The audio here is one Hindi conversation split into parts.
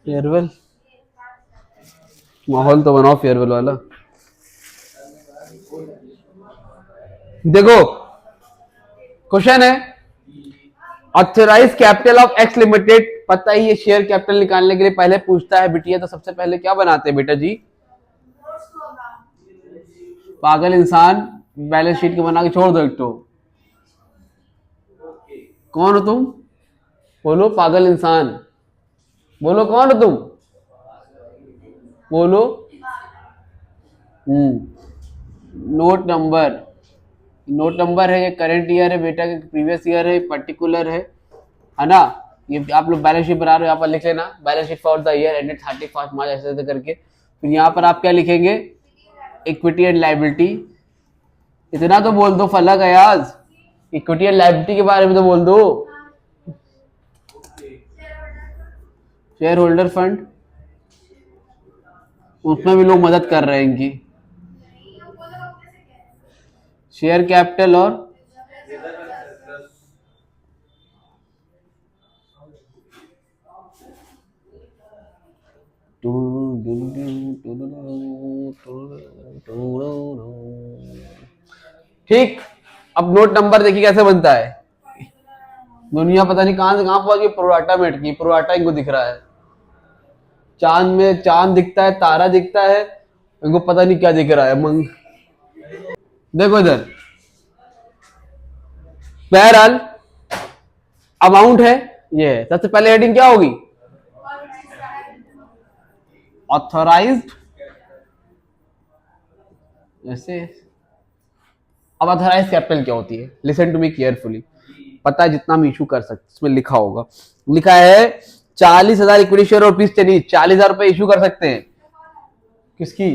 फेयरवेल, माहौल तो बनाओ फेयरवेल वाला। देखो क्वेश्चन है, authorise capital of X limited. पता ही ये शेयर कैपिटल निकालने के लिए पहले पूछता है बिटिया, तो सबसे पहले क्या बनाते हैं बेटा जी? पागल इंसान, बैलेंस शीट को बना के छोड़ दो एक तो। कौन हो तुम? बोलो पागल इंसान, बोलो कौन हो तुम? बोलो। नोट नंबर, नोट नंबर है, ये करंट ईयर है बेटा, प्रीवियस ईयर है, पर्टिकुलर है ना? ये आप लोग बैलेंस शीट बना रहे हो, यहाँ पर लिख लेना balance sheet for the year ended 31 मार्च, ऐसे ऐसे करके। फिर यहाँ पर आप क्या लिखेंगे? Equity and liability. इतना तो बोल दो फलक अयाज, इक्विटी एंड लायबिलिटी के बारे में तो बोल दो। शेयर होल्डर फंड, उसमें भी लोग मदद कर रहे हैं इनकी। शेयर कैपिटल और ठीक। अब नोट नंबर देखिए कैसे बनता है। दुनिया पता नहीं कहां से कहां पहुंच गई, प्रोराटा में अटकी। प्रोराटा इनको दिख रहा है, चांद में चांद दिखता है, तारा दिखता है, इनको पता नहीं क्या दिख रहा है। देखो इधर, बहरहाल अमाउंट है ये है। सबसे पहले हेडिंग क्या होगी? ऑथराइज्ड। ऐसे अब ऑथराइज कैपिटल क्या होती है? Listen to me carefully. पता है जितना हम इशू कर सकते, इसमें लिखा होगा, लिखा है 40,000 इक्विटी शेयर और रुपीज 40,000 रुपए इशू कर सकते हैं। किसकी?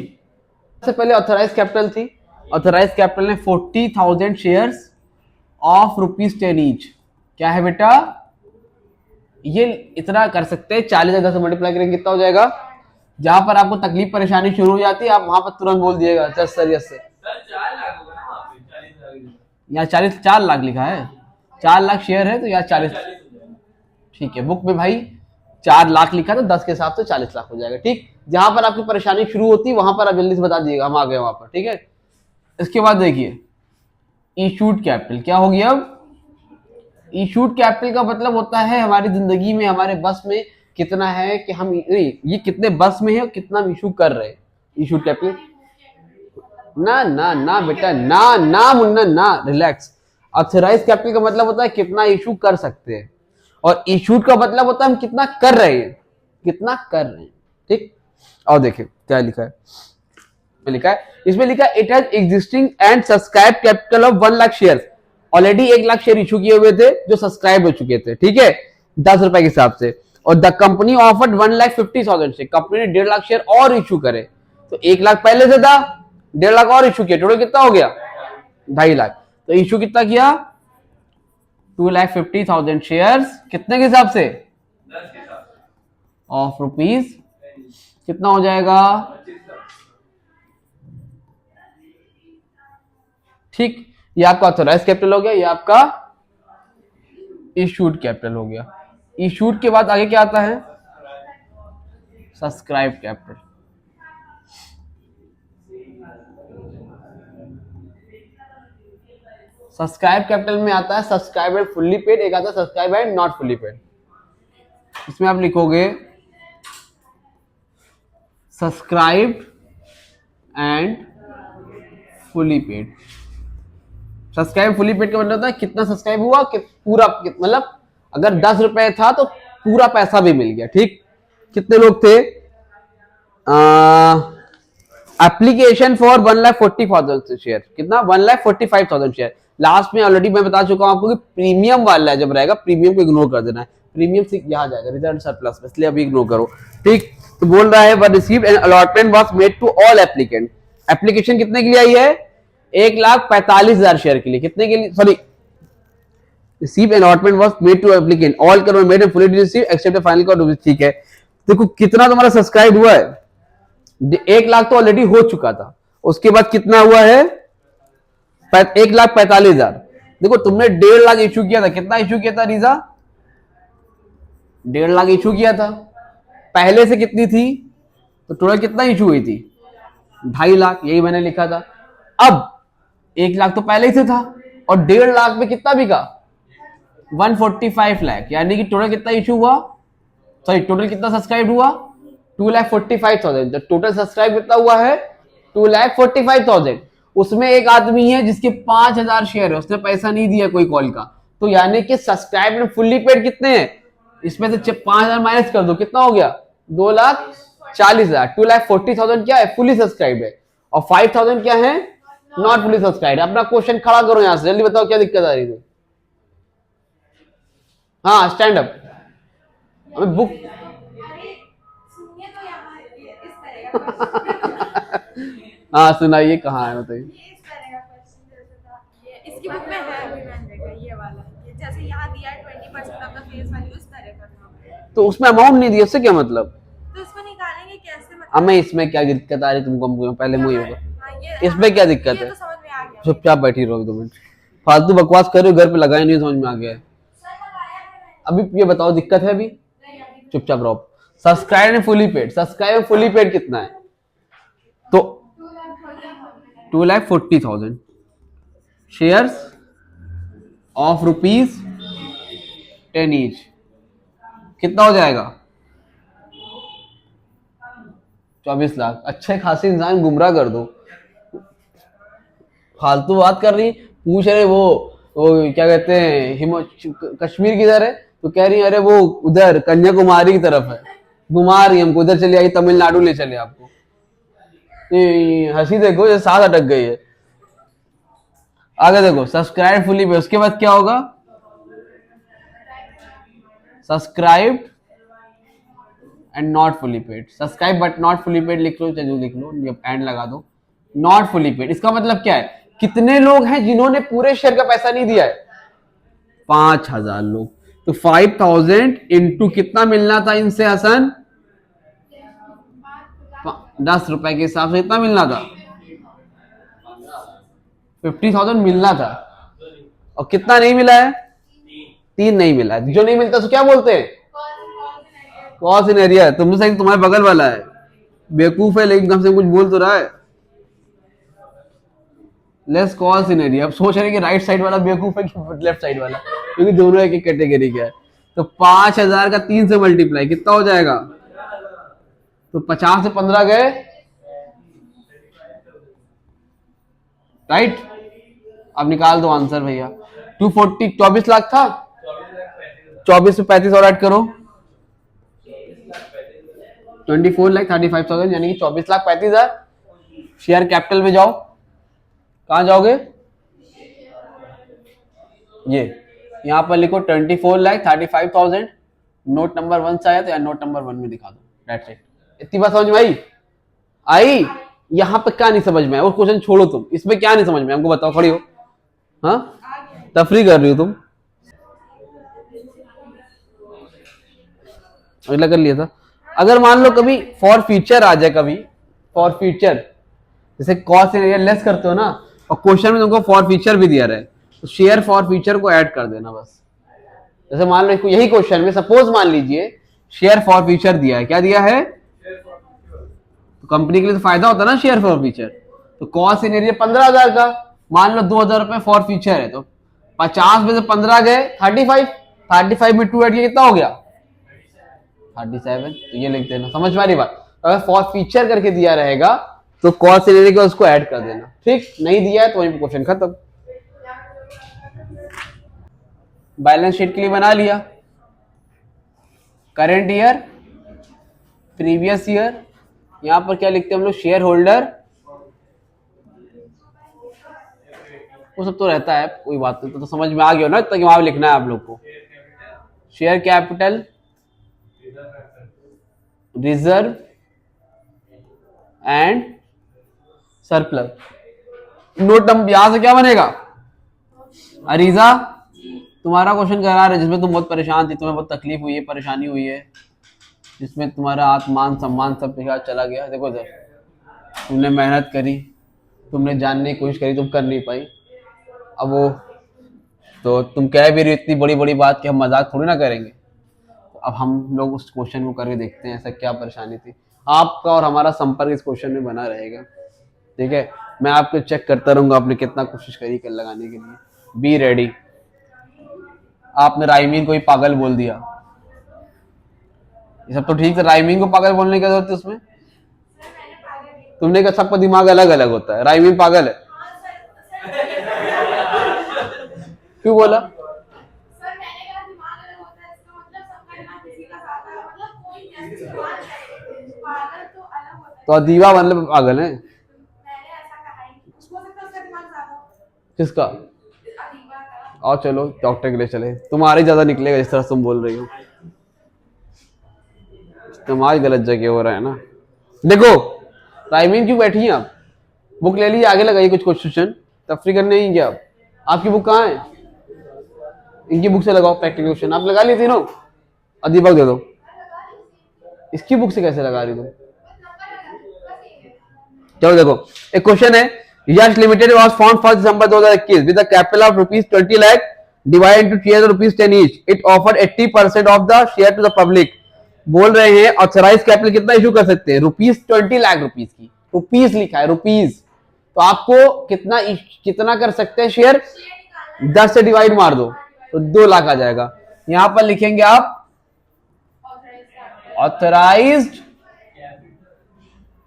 सबसे पहले ऑथराइज कैपिटल थी, ऑथराइज कैपिटल ने 40,000 शेयर्स ऑफ ₹10 ईच। क्या है बेटा? ये इतना कर सकते हैं, 40,000 से मल्टीप्लाई करेंगे कितना हो जाएगा? जहां पर आपको तकलीफ परेशानी शुरू हो जाती है, आप वहां पर तुरंत बोल दिएगा यस सर यस सर। यहाँ 4 लाख लिखा है, 4 लाख शेयर है तो यहाँ 40। ठीक है, बुक में भाई 4 लाख लिखा, तो 10 के हिसाब से 40 लाख हो जाएगा। ठीक, जहां पर आपकी परेशानी शुरू होती है वहां पर आप जल्दी से बता दीजिएगा, हम आ गए वहां पर। ठीक है, इसके बाद देखिए इशूड कैपिटल क्या होगी। अब इशूड कैपिटल का मतलब होता है हमारी जिंदगी में, हमारे बस में कितना है कि हम ये कितने बस में है और कितना हम इशू कर रहे हैं। इशूड कैपिटल ना ना ना बेटा, ना ना मुन्ना ना, रिलैक्स। ऑथराइज कैपिटल का मतलब होता है कितना इशू कर सकते हैं, और इशूड का मतलब होता है हम कितना कर रहे हैं, कितना कर रहे हैं। ठीक, और देखिए क्या लिखा है, लिखा है इसमें लिखा है it has existing and subscribe capital of 1 lakh share. Already 1 lakh share issue किए हुए थे जो सब्सक्राइब हो चुके थे। ठीक है, 10 रुपए के हिसाब से। और the company offered 1,50,000 share, company ने 1.5 लाख शेयर और इशू करे। तो 1 लाख पहले से था, 1.5 लाख और इशू किया, टोटल कितना हो गया? 2.5 लाख। तो इशू कितना किया? 2,50,000 शेयर्स, कितने के हिसाब से? ऑफ रुपीज कितना हो जाएगा? ठीक, ये आपका ऑथराइज कैपिटल हो गया, ये आपका इशूड कैपिटल हो गया। इशूड के बाद आगे क्या आता है? Subscribe capital. सब्सक्राइब कैपिटल में आता है सब्सक्राइब एंड फुल्ली पेड, एक आता है subscribe and not fully paid. इसमें आप लिखोगे subscribe and fully paid. Subscribe fully paid का मतलब होता है कितना सब्सक्राइब हुआ, कि पूरा मतलब अगर 10 रुपए था तो पूरा पैसा भी मिल गया। ठीक, कितने लोग थे? एप्लीकेशन फॉर 1,40,000 शेयर, कितना? 1,45,000 शेयर। लास्ट में ऑलरेडी मैं बता चुका हूं आपको कि प्रीमियम वाला जब रहेगा, प्रीमियम को इग्नोर कर देना है, प्रीमियम से यहां जाएगा रिजर्व सरप्लस में, इसलिए अभी इग्नोर करो। ठीक, तो बोल रहा है received an allotment was made to all applicant. Application कितने के लिए आई है? 1,45,000 शेयर के लिए। कितने के लिए? Sorry, receive allotment was made to applicant, all can made and fully receive except the final call. ठीक है, देखो कितना तुम्हारा सब्सक्राइब हुआ है। 1 लाख तो ऑलरेडी हो चुका था, उसके बाद कितना हुआ है? 1,45,000। देखो तुमने 1.5 लाख इशू किया था, कितना इशू किया था रीजा? 1.5 लाख इशू किया था। पहले से कितनी थी, तो टोटल कितना इशू हुई थी, 2.5 लाख, यही मैंने लिखा था। अब 1 लाख तो पहले ही से था, और 1.5 लाख में कितना बिका, 145 लाख, यानी कि टोटल कितना इशू हुआ, सॉरी टोटल कितना सब्सक्राइब हुआ, 2,45,000। टोटल सब्सक्राइब कितना हुआ है, 2,45,000। उसमें एक आदमी है जिसके 5,000 शेयर है, उसने पैसा नहीं दिया कोई कॉल का, तो यानी कि सब्सक्राइब एंड फुल्ली पेड कितने हैं, इसमें से 5,000 माइनस कर दो, कितना हो गया, 2,40,000। 2,40,000 क्या है, फुली सब्सक्राइब है, और 5,000 क्या है, नॉट फुली सब्सक्राइब। अपना क्वेश्चन खड़ा करो यहां से, जल्दी बताओ क्या दिक्कत आ रही थी। हाँ स्टैंड अप, हमें बुक हाँ सुनाइए, कहाँ है बताइए। इसकी बुक में है अभी मैंने देखा ये वाला, ये जैसे यहाँ दिया है 20% ऑफ द फेस वैल्यू, इस तरह करना। तो उसमें अमाउंट नहीं दिया, उससे क्या मतलब, तो इसमें निकालेंगे कैसे, मतलब हमें इसमें क्या दिक्कत आ रही तुमको, पहले मुझे होगा, हाँ, ये इसमें क्या दिक्कत ये है, तो समझ में आ गया। चुपचाप बैठी रहो 2 मिनट, फालतू बकवास कर रहे हो, घर पे लगाए नहीं, समझ में आ गया है। अभी ये बताओ दिक्कत है अभी, चुपचाप रहो। Subscribe and fully paid, subscribe and fully paid कितना है, तो 2,40,000 शेयर्स ऑफ ₹10 ईच, कितना हो जाएगा, 24 लाख। अच्छे खासे इंसान गुमराह कर दो, फालतू बात कर रही, पूछ रहे वो क्या कहते हैं, कश्मीर किधर है, तो कह रही है अरे वो उधर कन्याकुमारी की तरफ है, घुमा रही हमको, उधर चले आई, तमिलनाडु ले चले आपको। हंसी देखो ये सांस अटक गई है। आगे देखो, सब्सक्राइब फुली पे, उसके बाद क्या होगा, subscribe and not fully paid, subscribe but not fully paid लिख लो, चलो लिख लो, एंड लगा दो, नॉट फुली पेड। इसका मतलब क्या है, कितने लोग हैं जिन्होंने पूरे शेयर का पैसा नहीं दिया है, 5,000 लोग। तो 5,000 इंटू कितना मिलना था इनसे हसन, 10 रुपए के हिसाब से कितना मिलना था, 50,000 मिलना था, और कितना नहीं मिला है, 3 नहीं मिला है। जो नहीं मिलता तो क्या बोलते हैं, कॉस इन एरिया। तुम सही, तुम्हारे बगल वाला है बेवकूफ है, लेकिन कम से कुछ बोल तो रहा है। लेस कॉस इन एरिया, अब सोच रहे हैं कि राइट साइड वाला बेवकूफ है कि लेफ्ट साइड वाला, क्योंकि दोनों एक एक कैटेगरी का है। तो 5,000 का 3 से मल्टीप्लाई कितना हो जाएगा, तो 50 से 15 गए, राइट। अब निकाल दो आंसर भैया, 240, 24 लाख था, 24 से 35 और ऐड करो, 24,35,000, यानी कि 24,35,000। शेयर कैपिटल में जाओ, कहां जाओगे, ये यहां पर लिखो 24,35,000, नोट नंबर 1 से आया तो या नोट नंबर 1 में दिखा दो, दैट्स इट। इतनी बात समझ में आई यहां पे क्या नहीं समझ में आया, और क्वेश्चन छोड़ो, तुम इसमें क्या नहीं समझ में, हमको बताओ, खड़ी हो, हाँ तफरी कर रही हो तुम, अगला कर लिया था। अगर मान लो कभी फॉर फ्यूचर आ जाए, कभी फॉर फ्यूचर, जैसे कॉस्ट एरिया लेस करते हो ना, और क्वेश्चन में तुमको फॉर फ्यूचर भी दिया रहे, तो शेयर फॉर फ्यूचर को ऐड कर देना बस। जैसे मान लो यही क्वेश्चन में सपोज मान लीजिए शेयर फॉर फ्यूचर दिया है, क्या दिया है, तो कंपनी के लिए तो फायदा होता है ना शेयर फॉर फ्यूचर। तो कॉस्ट इन एरिया 15,000 का, मान लो 2,000 रुपए फॉर फ्यूचर है, तो 50 में से 15 गए 35, 35 में 2 ऐड किया, कितना हो गया 37। तो ये लिख देना, समझ में आ रही बात। अगर फॉर फ्यूचर करके दिया रहेगा तो कॉस्ट इन एरिया का उसको ऐड कर देना, ठीक। नहीं दिया है तो वही क्वेश्चन खत्म। बैलेंस शीट के लिए बना लिया, करंट ईयर, प्रीवियस ईयर, यहां पर क्या लिखते हैं हम लोग, शेयर होल्डर, वो सब तो रहता है, कोई बात नहीं, तो समझ में आ गया ना, तक वहां लिखना है आप लोग को। Share capital, reserve and surplus. Note number यहां से क्या बनेगा, अरीजा तुम्हारा क्वेश्चन करा रहे जिसमें तुम बहुत परेशान थी, तुम्हें बहुत तकलीफ हुई है, परेशानी हुई है, जिसमें तुम्हारा आत्मान सम्मान सब के साथ चला गया। देखो सर, तुमने मेहनत करी, तुमने जानने की कोशिश करी, तुम कर नहीं पाई, अब वो तो तुम कह भी रही इतनी बड़ी बड़ी बात कि हम मजाक थोड़ी ना करेंगे। तो अब हम लोग उस क्वेश्चन को करके देखते हैं ऐसा क्या परेशानी थी। आपका और हमारा संपर्क इस क्वेश्चन में बना रहेगा, ठीक है। मैं आपको चेक करता रहूंगा आपने कितना कोशिश करी कल लगाने के लिए। Be ready. आपने राइमिंग को ही पागल बोल दिया, ये सब तो ठीक है, राइमिंग को पागल बोलने की जरूरत है उसमें? तुमने कहा सबका दिमाग अलग अलग होता है, राइमिंग पागल है क्यों बोला? सर मैंने कहा दिमाग अलग होता है, इसका मतलब सबका दिमाग किसी का साथ है, मतलब कोई जैसे दिमाग है, पागल तो अलग होता है। तो अदीबा मतलब पागल है? मैंने ऐसा कहा ही नहीं, उसको सकता उसका दिमाग ज्यादा हो। किसका? अदीबा का। और चलो डॉक्टर के लिए चले, तुम्हारे ज्यादा निकलेगा जिस तरह तुम बोल रही हो। इस्तेमाल गलत जगह हो रहा है ना। देखो राइमिंग क्यों बैठी हैं आप? बुक ले लीजिए, आगे लगाइए कुछ क्वेश्चन, तफरी करने ही क्या? आपकी बुक कहाँ है? इनकी बुक से लगाओ प्रैक्टिकल क्वेश्चन। आप लगा ली तीनों? अदीबा को दे दो। इसकी बुक से कैसे लगा रही तुम? चलो देखो एक क्वेश्चन है, Yash limited was found 1 December 2021 with a capital of ₹20 lakh divided into shares of ₹10 each. It offered 80% of the share to the public. बोल रहे हैं ऑथराइज कैपिटल कितना इशू कर सकते हैं? ₹20 लाख रुपीस की, रुपीस लिखा है रुपीस, तो आपको कितना कर सकते हैं शेयर? 10 से डिवाइड मार दो तो 2 लाख आ जाएगा। यहां पर लिखेंगे आप ऑथराइज्ड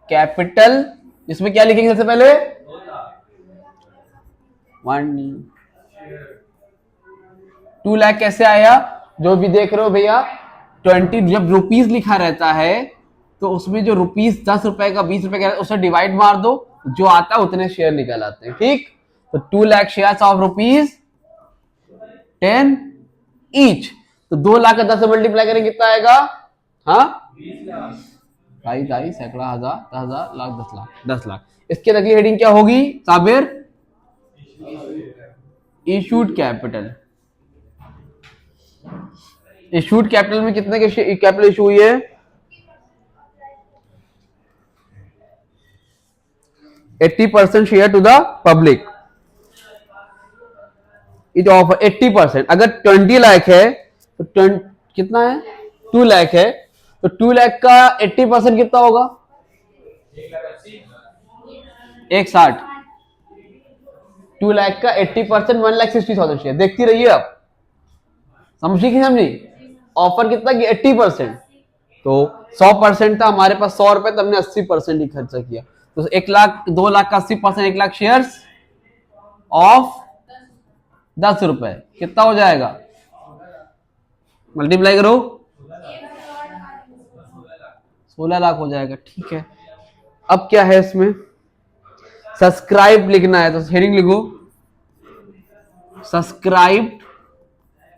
कैपिटल, इसमें क्या लिखेंगे सबसे पहले? 2 लाख कैसे आया? जो भी देख रहे हो भैया 20, जब रुपीस लिखा रहता है तो उसमें जो रुपीस 10 रुपए का 20 रुपए का उसे डिवाइड मार दो, जो आता है उतने शेयर निकल आते हैं, ठीक। तो 2 लाख शेयर्स ऑफ ₹10 ईच, तो 2 लाख का 10 से मल्टीप्लाई करेंगे कितना आएगा? हाँ 2 सैकड़ा हजार 10,000 लाख 10 लाख। इसके अगली हेडिंग क्या होगी Sabir? Issued capital. Issued capital में कितने के कैपिटल इशू हुई है? 80% share to the public. It offer 80%। अगर 20 लाख है तो कितना है? 2 लाख है, तो 2 लाख का 80% कितना होगा? 160। 2 लाख का 80% 1,60,000 शेयर। देखती रहिए आप, समझी कि समझी? ऑफर कितना कि 80%, तो 100% था हमारे पास 100 रुपए, तो हमने 80% ही खर्चा किया। तो 1 लाख 2 लाख का 80%, 1 लाख शेयर्स ऑफ 10 रुपए कितना हो जाएगा? मल्टीप्लाई करो 16 लाख हो जाएगा, ठीक है। अब क्या है इसमें? सब्सक्राइब लिखना है, तो हेडिंग लिखो सब्सक्राइब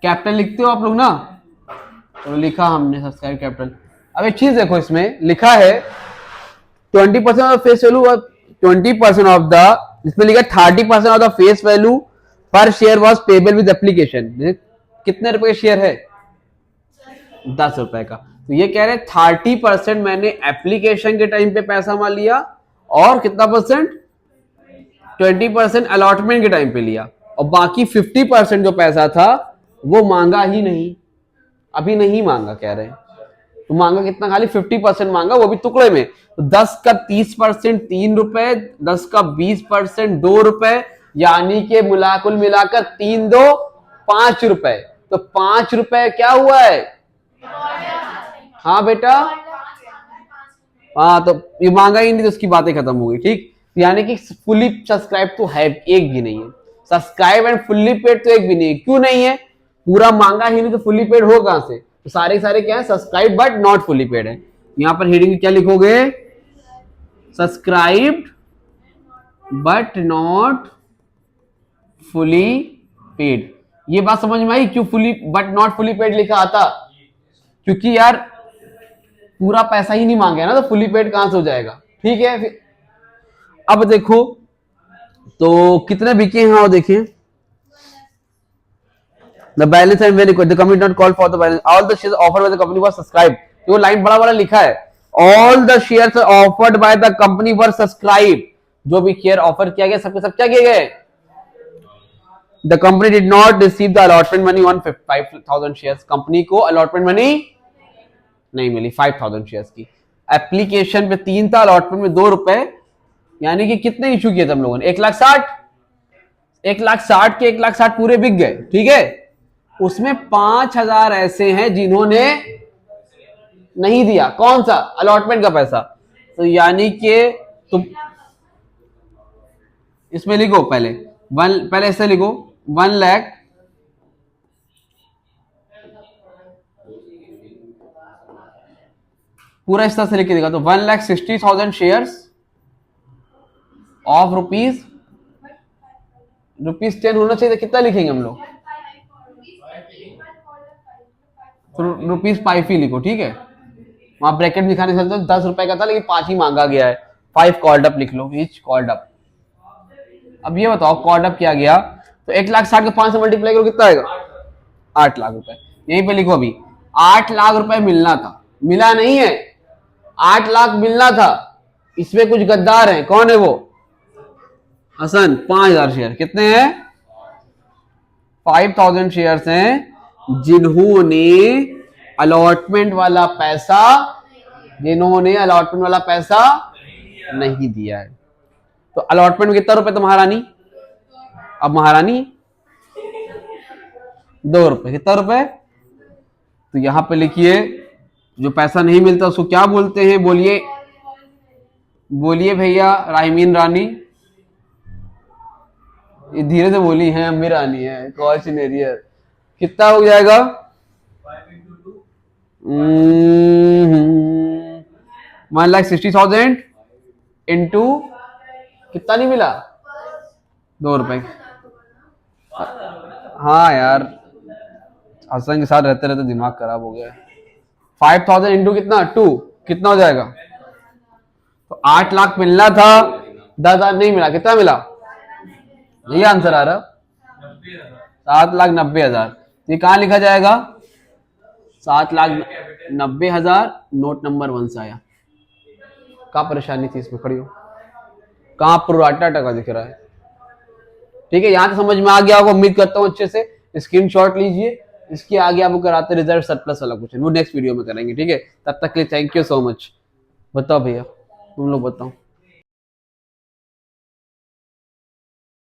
कैपिटल। लिखते हो आप लोग ना? तो लिखा हमने सब्सक्राइब कैपिटल। अब एक चीज देखो, इसमें लिखा है 20% ऑफ फेस वैल्यू और 20% ऑफ द, इसमें लिखा 30% ऑफ द फेस वैल्यू पर share was payable with application. कितने रुपए का शेयर है? 10 रुपए का। तो ये कह रहे 30% मैंने एप्लीकेशन के टाइम पे पैसा मान लिया, और कितना परसेंट? 20% अलॉटमेंट के टाइम पे लिया, और बाकी 50% जो पैसा था वो मांगा ही नहीं, अभी नहीं मांगा कह रहे हैं। तो मांगा कितना? खाली 50% मांगा, वो भी टुकड़े में। तो 10 का 30% 3 रुपए, 10 का 20% 2 रुपए, यानी कि कुल मिलाकर 3 2 5 रुपए। तो 5 रुपए क्या हुआ है? हाँ बेटा, हाँ, तो ये मांगा ही नहीं तो उसकी बातें खत्म हो गई, ठीक। यानी कि फुली सब्सक्राइब तो है एक भी नहीं है, सब्सक्राइब एंड फुल्ली पेड तो एक भी नहीं है। क्यों नहीं है? पूरा मांगा ही नहीं तो फुल्ली पेड हो कहां से? तो सारे क्या है? Subscribe but not fully paid है। यहां पर हेडिंग क्या लिखोगे? Subscribed but not fully paid. ये बात समझ में आई क्यों fully but not fully paid लिखा आता? क्योंकि यार पूरा पैसा ही नहीं मांगे ना, तो फुली पेड कहां से हो जाएगा, ठीक है। फिर अब देखो तो कितने बिके हैं, और देखिए the balance and when the company not call for the balance, all the shares offered by the company was subscribed। वो लाइन बड़ा बड़ा लिखा है, all the shares offered by the company were subscribed। जो भी शेयर ऑफर किया गया सबके सब क्या किए गए? The company did not receive the allotment money on 5,000 shares। Company को allotment money नहीं मिली 5000 शेयर्स की। एप्लीकेशन पे 3 था, अलॉटमेंट में 2 रुपए, यानी कि कितने इशू किए थे हम लोगों ने? 1,60,000। 1,60,000 के 1,60,000 पूरे बिक गए, ठीक है। उसमें 5,000 ऐसे हैं जिन्होंने नहीं दिया। कौन सा? अलॉटमेंट का पैसा। तो यानी कि तुम इसमें लिखो पहले ऐसे लिखो 1 लाख पूरा इस तरह से लिख के दिखा। तो 1,60,000 शेयर्स ऑफ रुपीज 10 होना चाहिए। कितना लिखेंगे हम लोग? ₹5 ही लिखो, ठीक है। वहां ब्रैकेट दिखाने से 10 रुपए का था, लेकिन 5 ही मांगा गया है। 5 कॉल्ड अप लिख लो, ईच कॉल्ड अप। अब ये बताओ कॉल्ड अप किया गया तो 1,60,000 को 5 से मल्टीप्लाई करो, कितना आएगा? 8 लाख रुपए। यहीं पे लिखो अभी 8 लाख रुपए मिलना था, मिला नहीं है। 8 लाख मिलना था। इसमें कुछ गद्दार हैं। कौन है वो? हसन। 5,000 शेयर कितने हैं? 5,000 शेयर्स हैं जिन्होंने अलॉटमेंट वाला पैसा नहीं दिया है। तो अलॉटमेंट में कितना रुपए था महारानी? अब महारानी 2 रुपए। कितना रुपए? तो यहां पे लिखिए जो पैसा नहीं मिलता उसको क्या बोलते हैं? बोलिए भैया। राहिमीन रानी, धीरे से बोली है, अम्मी रानी है। कॉर्चनेरियर कितना हो जाएगा? 1,60,000 इंटू कितना नहीं मिला? 2 रुपए। हाँ यार, हसन के साथ रहते रहते दिमाग खराब हो गया। 5,000 इंटू कितना? 2, कितना हो जाएगा? तो 8 लाख मिलना था, 10,000 नहीं मिला। कितना मिला? यही आंसर आ रहा। 7,90,000। ये कहां लिखा जाएगा? 7,90,000 नोट नंबर 1 से आया। क्या परेशानी थी इसमें? खड़ी हो। कहां प्रोराटा टका दिख रहा है? ठीक है, यहां तो समझ में आ गया होगा, उम्मीद करता हूं अच्छे से। स्क्रीनशॉट लीजिए। इसके आगे आपको कराते रिजर्व सरप्लस वाला क्वेश्चन, वो नेक्स्ट वीडियो में करेंगे, ठीक है। तब तक के लिए थैंक यू सो मच। बताओ भैया, तुम लोग बताओ।